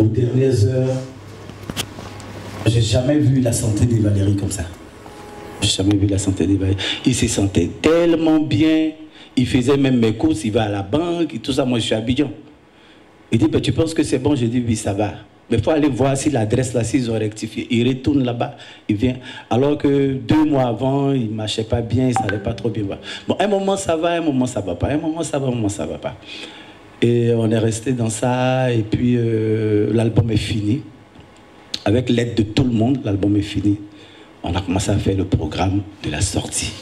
aux dernières heures, j'ai jamais vu la santé de Valérie comme ça. J'ai jamais vu la santé de Valérie. Il se sentait tellement bien. Il faisait même mes courses, il va à la banque, et tout ça. Moi, je suis à Abidjan. Il dit, ben, tu penses que c'est bon? Je dis, oui, ça va. Mais il faut aller voir si l'adresse là, s'ils ont rectifié. Il retourne là-bas, il vient. Alors que 2 mois avant, il ne marchait pas bien, il ne savait pas trop bien voir. Bon, un moment ça va, un moment ça ne va pas. Un moment ça va, un moment ça ne va pas. Et on est resté dans ça, et puis l'album est fini. Avec l'aide de tout le monde, l'album est fini. On a commencé à faire le programme de la sortie.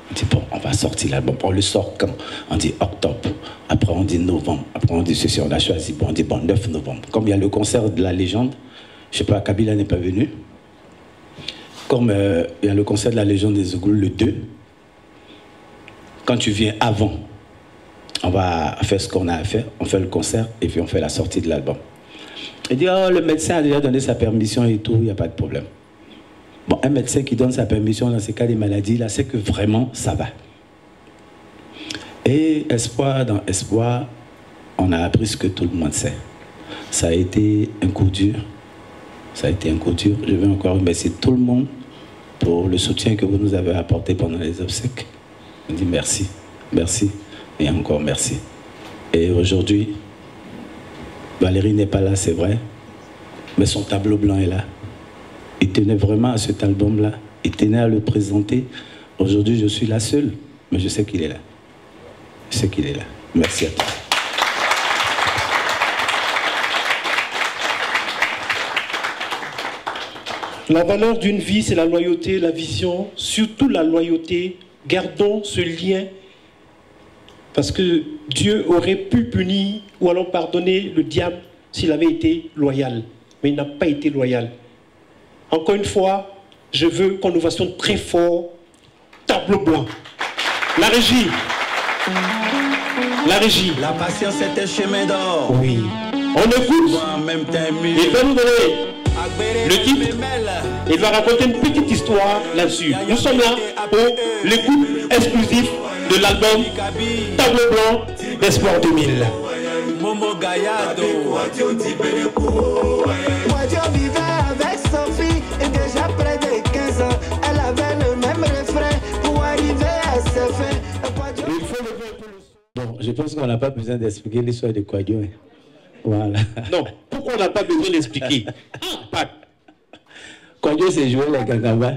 On dit, bon, on va sortir l'album. On le sort quand? On dit octobre. Après, on dit novembre. Après, on dit ceci. On a choisi. Bon, on dit, bon, 9 novembre. Comme il y a le concert de la légende, je ne sais pas, Kabila n'est pas venu. Comme il y a le concert de la légende des Zouglou le 2, quand tu viens avant, on va faire ce qu'on a à faire. On fait le concert et puis on fait la sortie de l'album. Il dit, oh, le médecin a déjà donné sa permission et tout, il n'y a pas de problème. Bon, un médecin qui donne sa permission dans ces cas de maladies, là, c'est que vraiment, ça va. Et espoir dans espoir, on a appris ce que tout le monde sait. Ça a été un coup dur. Ça a été un coup dur. Je veux encore remercier tout le monde pour le soutien que vous nous avez apporté pendant les obsèques. On dit merci, merci et encore merci. Et aujourd'hui, Valérie n'est pas là, c'est vrai, mais son tableau blanc est là. Il tenait vraiment à cet album-là. Il tenait à le présenter. Aujourd'hui, je suis la seule, mais je sais qu'il est là. Je sais qu'il est là. Merci à toi. La valeur d'une vie, c'est la loyauté, la vision, surtout la loyauté. Gardons ce lien, parce que Dieu aurait pu punir ou alors pardonner le diable s'il avait été loyal. Mais il n'a pas été loyal. Encore une fois, je veux qu'on nous fassions très fort. Tableau blanc. La régie. La régie. La patience est un chemin d'or. Oui. On écoute. Il va nous donner le titre. Il va raconter une petite histoire là-dessus. Nous sommes là pour l'écoute exclusive de l'album Tableau blanc d'Espoir 2000. Momo Gallardo. Wadio vivait avec Sophie et déjà près de 15 ans. Elle avait le même refrain pour arriver à ses fins. Bon, je pense qu'on n'a pas besoin d'expliquer l'histoire de Kouadio. Voilà. Non, pourquoi on n'a pas besoin d'expliquer? Kouadio s'est joué les Gangaba.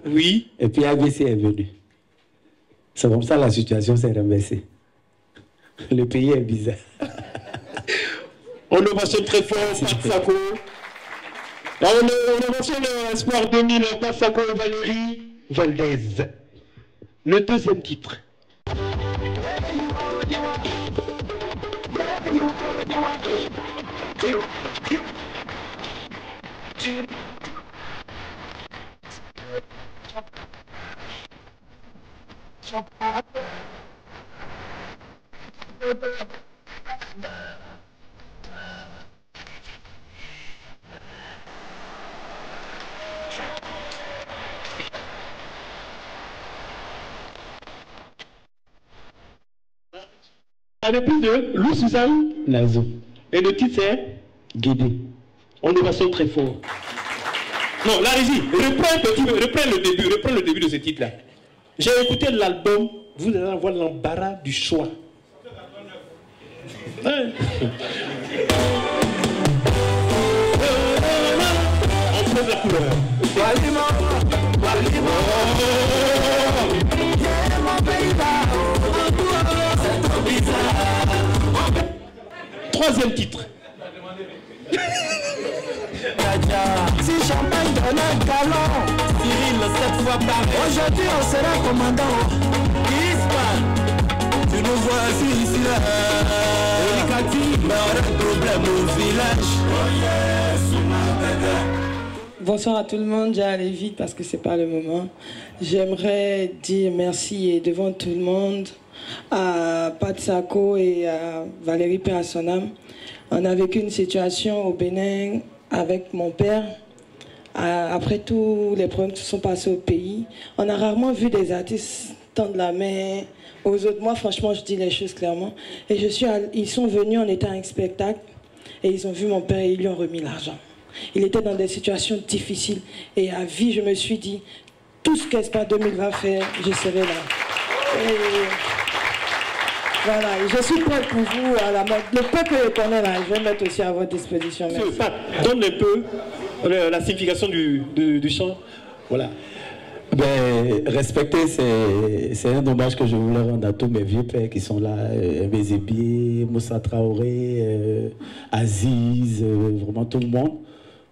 Oui. Et puis ABC est venu. C'est comme ça la situation s'est renversée. Le pays est bizarre. On ovationne très fort Pape Sako. On ovationne Espoir 2000, Pape Sako et Valérie Valdez. Le deuxième titre. On est plus de Lou Suzanne Nazo. et le titre c'est Guédé. On ovationne très fort. Non, la régie, reprends le début de ce titre-là. J'ai écouté l'album, vous allez avoir l'embarras du choix. Ouais. On fait la couleur. Troisième titre. Si champagne donne un galon, Cyril, 7 fois par aujourd'hui on sera commandant. Isma, tu nous vois ici là. Elikati, mais on a un problème au village. Bonsoir à tout le monde, j'ai allé vite parce que c'est pas le moment. J'aimerais dire merci et devant tout le monde à Pape Sako et à Valérie Père-Sonam. On a vécu une situation au Bénin avec mon père. Après tous les problèmes qui se sont passés au pays, on a rarement vu des artistes tendre la main aux autres. Moi, franchement, je dis les choses clairement. Et ils sont venus, on était à un spectacle. Et ils ont vu mon père et ils lui ont remis l'argent. Il était dans des situations difficiles. Et à vie, je me suis dit, tout ce qu'Espoir 2000 va faire, je serai là. Et voilà, je suis prête pour vous. Le peuple éternel, là, je vais mettre aussi à votre disposition. Merci. Donne un peu la signification du chant. Voilà. Ben, respecter, c'est un hommage que je voulais rendre à tous mes vieux pères qui sont là, Bézébié, Moussa Traoré, Aziz, vraiment tout le monde,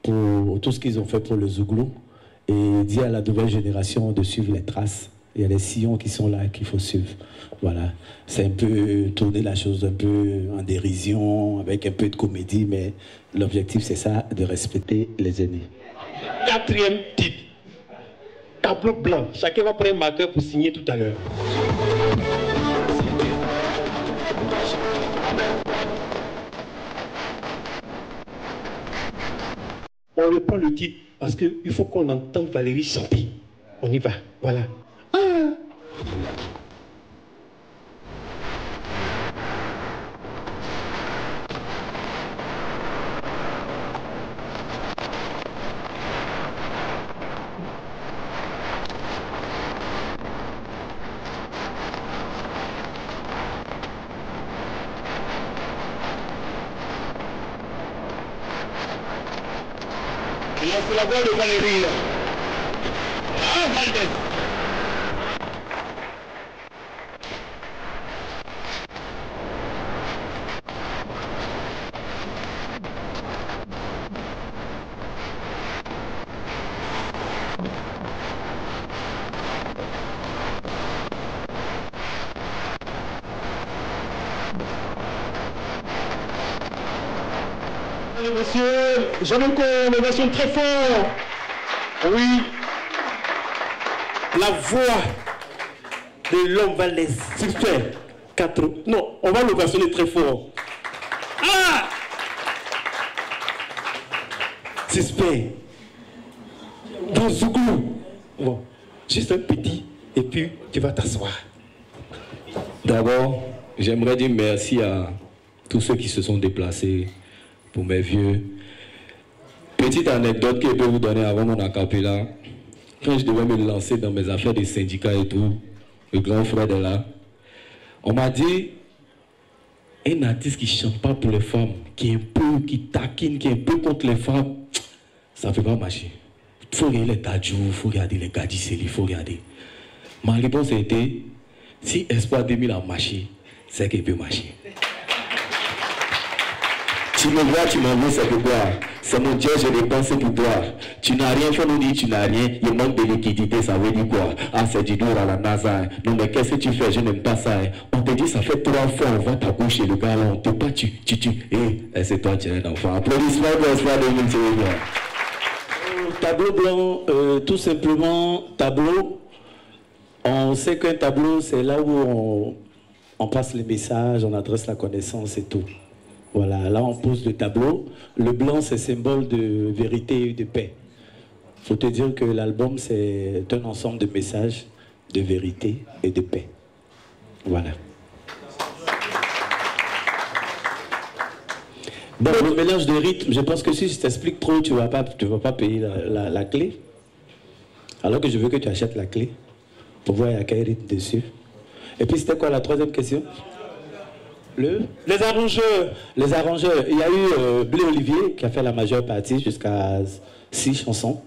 pour tout ce qu'ils ont fait pour le Zouglou. Et dire à la nouvelle génération de suivre les traces. Il y a des sillons qui sont là qu'il faut suivre. Voilà. C'est un peu tourner la chose un peu en dérision, avec un peu de comédie, mais l'objectif c'est ça, de respecter les aînés. 4e titre. Tableau blanc. Chacun va prendre un marqueur pour signer tout à l'heure. On reprend le titre parce qu'il faut qu'on entende Valérie chanter. On y va. Voilà. C'est la voix de Valérie. Monsieur, j'aime encore l'innovation très fort. Oui. La voix de l'homme va les extraire. Non, on va l'ovationner très fort. Ah! Suspect. Dans Zouglou. Bon, juste un petit, et puis tu vas t'asseoir. D'abord, j'aimerais dire merci à tous ceux qui se sont déplacés pour mes vieux. Petite anecdote que je peux vous donner avant mon acapella. Quand je devais me lancer dans mes affaires de syndicats et tout, le grand frère est là. On m'a dit, un artiste qui ne chante pas pour les femmes, qui est un peu, qui taquine, qui est un peu contre les femmes, ça ne peut pas marcher. Il faut regarder les Tadjou, il faut regarder les Gadiseli, il faut regarder. Ma réponse a été, si Espoir 2000 a marché, c'est qu'il peut marcher. Tu me vois, tu m'en veux, c'est pourquoi. C'est mon Dieu, je dépense pour toi. Tu n'as rien, faut nous dire tu n'as rien. Il manque de liquidité, ça veut dire quoi? Ah, c'est du lourd à la NASA. Non, mais qu'est-ce que tu fais? Je n'aime pas ça. On te dit, ça fait 3 fois, on va t'accoucher, le gars là, on te pas, tu. Et c'est toi, tu es un enfant. Applaudissements pour Espoir 2000, s'il vous plaît. Tableau blanc, tout simplement, tableau. On sait qu'un tableau, c'est là où on passe les messages, on adresse la connaissance et tout. Voilà, là on pose le tableau. Le blanc, c'est symbole de vérité et de paix. Il faut te dire que l'album, c'est un ensemble de messages de vérité et de paix. Voilà. Bon, le mélange de rythme, je pense que si je t'explique trop, tu ne vas pas payer la clé. Alors que je veux que tu achètes la clé pour voir il y a quel rythme dessus. Et puis c'était quoi la troisième question? Les arrangeurs. Les arrangeurs. Il y a eu Blé Olivier qui a fait la majeure partie jusqu'à 6 chansons.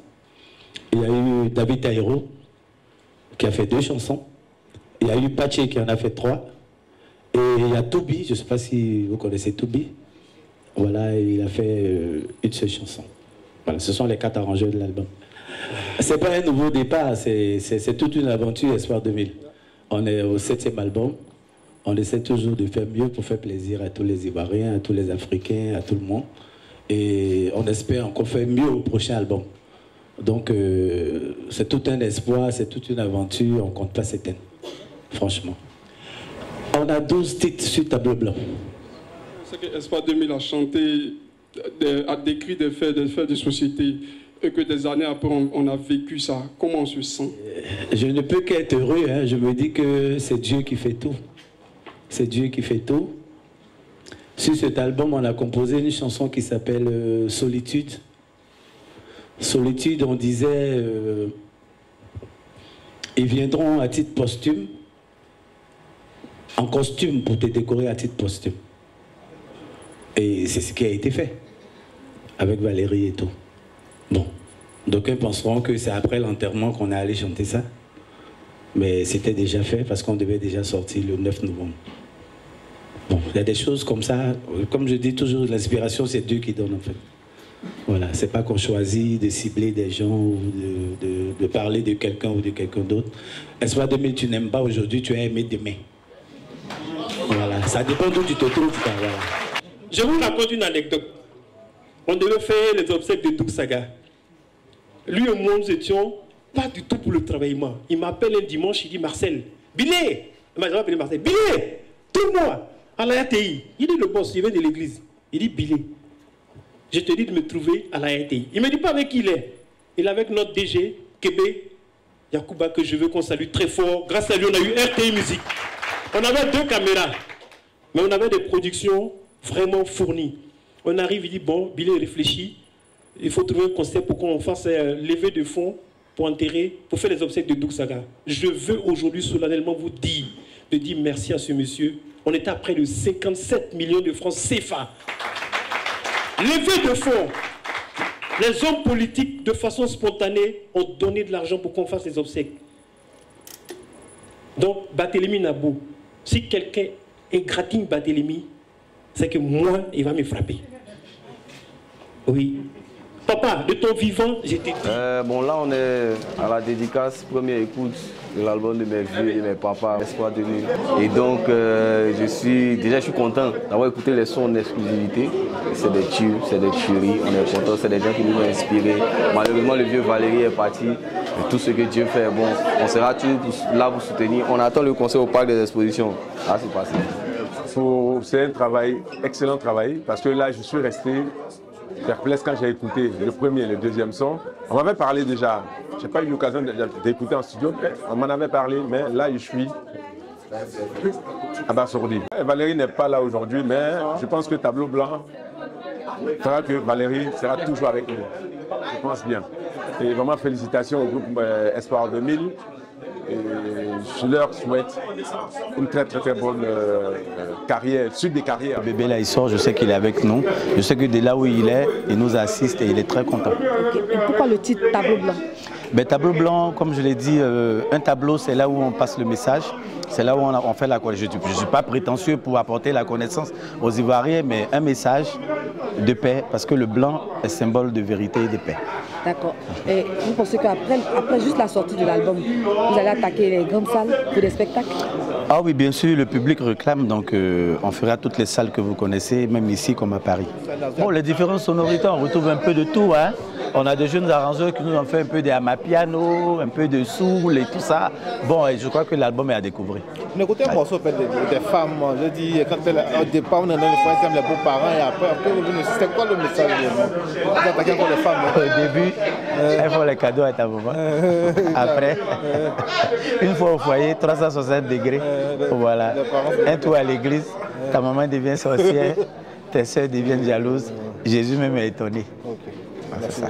Il y a eu David Taïro qui a fait 2 chansons. Il y a eu Pache qui en a fait 3. Et il y a Toubi, je ne sais pas si vous connaissez Toubi. Voilà, il a fait une seule chanson. Voilà, ce sont les 4 arrangeurs de l'album. Ce n'est pas un nouveau départ, c'est toute une aventure Espoir 2000. On est au 7e album. On essaie toujours de faire mieux pour faire plaisir à tous les Ivoiriens, à tous les Africains, à tout le monde. Et on espère encore faire mieux au prochain album. Donc, c'est tout un espoir, c'est toute une aventure, on ne compte pas s'éteindre. Franchement. On a 12 titres sur tableau blanc. C'est que Espoir 2000 a chanté, a décrit des faits de société, et que des années après, on a vécu ça. Comment on se sent? Je ne peux qu'être heureux, hein. Je me dis que c'est Dieu qui fait tout. C'est Dieu qui fait tout. Sur cet album, on a composé une chanson qui s'appelle Solitude. Solitude, on disait, ils viendront à titre posthume, en costume pour te décorer à titre posthume. Et c'est ce qui a été fait, avec Valérie et tout. Bon, d'aucuns penseront que c'est après l'enterrement qu'on est allé chanter ça. Mais c'était déjà fait parce qu'on devait déjà sortir le 9 novembre. Bon, il y a des choses comme ça, comme je dis toujours, l'inspiration c'est Dieu qui donne en fait. Voilà, c'est pas qu'on choisit de cibler des gens ou de parler de quelqu'un ou de quelqu'un d'autre. Espoir 2000, tu n'aimes pas aujourd'hui, tu as aimé demain. Voilà, ça dépend d'où tu te trouves. Voilà. Je vous raconte une anecdote. On devait faire les obsèques de Doug Saga. Lui et moi, nous étions pas du tout pour le travaillement. Il m'appelle un dimanche, il dit Marcel, Bilé, il m'a appelé Marcel, Bilé, trouve-moi à la RTI. Il dit le boss, il vient de l'église. Il dit Bilé, je te dis de me trouver à la RTI. Il ne me dit pas avec qui il est. Il est avec notre DG, Kébé, Yacouba, que je veux qu'on salue très fort. Grâce à lui, on a eu RTI Musique. On avait 2 caméras, mais on avait des productions vraiment fournies. On arrive, il dit, bon, Bilé réfléchit. Il faut trouver un concept pour qu'on fasse lever de fonds pour enterrer, pour faire les obsèques de Doug Saga. Je veux aujourd'hui solennellement vous dire, de dire merci à ce monsieur. On était à près de 57 millions de francs CFA. Levé de fonds. Les hommes politiques, de façon spontanée, ont donné de l'argent pour qu'on fasse les obsèques. Donc, Barthélemy Nabo, si quelqu'un égratigne Barthélemy, c'est que moi, il va me frapper. Oui. Papa, de ton vivant, j'étais dit. Bon, là, on est à la dédicace, première écoute de l'album de mes vieux et de mes papas, Espoir 2000. Et donc, je suis content d'avoir écouté les sons en exclusivité. C'est des tubes, c'est des tueries, on est content, c'est des gens qui nous ont inspirés. Malheureusement, le vieux Valérie est parti. Et tout ce que Dieu fait, bon, on sera toujours là pour soutenir. On attend le concert au Parc des Expositions. Là, c'est passé. C'est un travail, excellent travail, parce que là, je suis resté perplexe quand j'ai écouté le premier et le deuxième son. On m'avait parlé déjà, je n'ai pas eu l'occasion d'écouter en studio, on m'en avait parlé, mais là je suis abasourdi. Valérie n'est pas là aujourd'hui, mais je pense que Tableau Blanc fera que Valérie sera toujours avec nous. Je pense bien. Et vraiment félicitations au groupe Espoir 2000. Et je leur souhaite une très bonne carrière, suite des carrières. Le bébé là il sort, je sais qu'il est avec nous. Je sais que de là où il est, il nous assiste et il est très content. Okay. Et pourquoi le titre Tableau Blanc? Ben, tableau blanc, comme je l'ai dit, un tableau c'est là où on passe le message. C'est là où on fait la connaissance. Je ne suis pas prétentieux pour apporter la connaissance aux Ivoiriens, mais un message de paix, parce que le blanc est symbole de vérité et de paix. D'accord. Et vous pensez qu'après juste la sortie de l'album, vous allez attaquer les grandes salles pour des spectacles? Ah oui, bien sûr, le public réclame, donc on fera toutes les salles que vous connaissez, même ici comme à Paris. Bon, les différentes sonorités, on retrouve un peu de tout, hein. On a des jeunes arrangeurs qui nous ont fait un peu de amapiano, un peu de soul et tout ça. Bon, et je crois que l'album est à découvrir. Mais écoutez, un morceau des femmes, je dis, quand au départ, on est dans les foyers, les beaux-parents, et après, c'était quoi le message? Vous attaquez encore les femmes? Au début, elles font les cadeaux à ta maman. Après, une fois au foyer, 360 degrés, voilà. Un tour à l'église, ta maman devient sorcière, tes soeurs deviennent jalouses. Jésus même est étonné. C'est ça.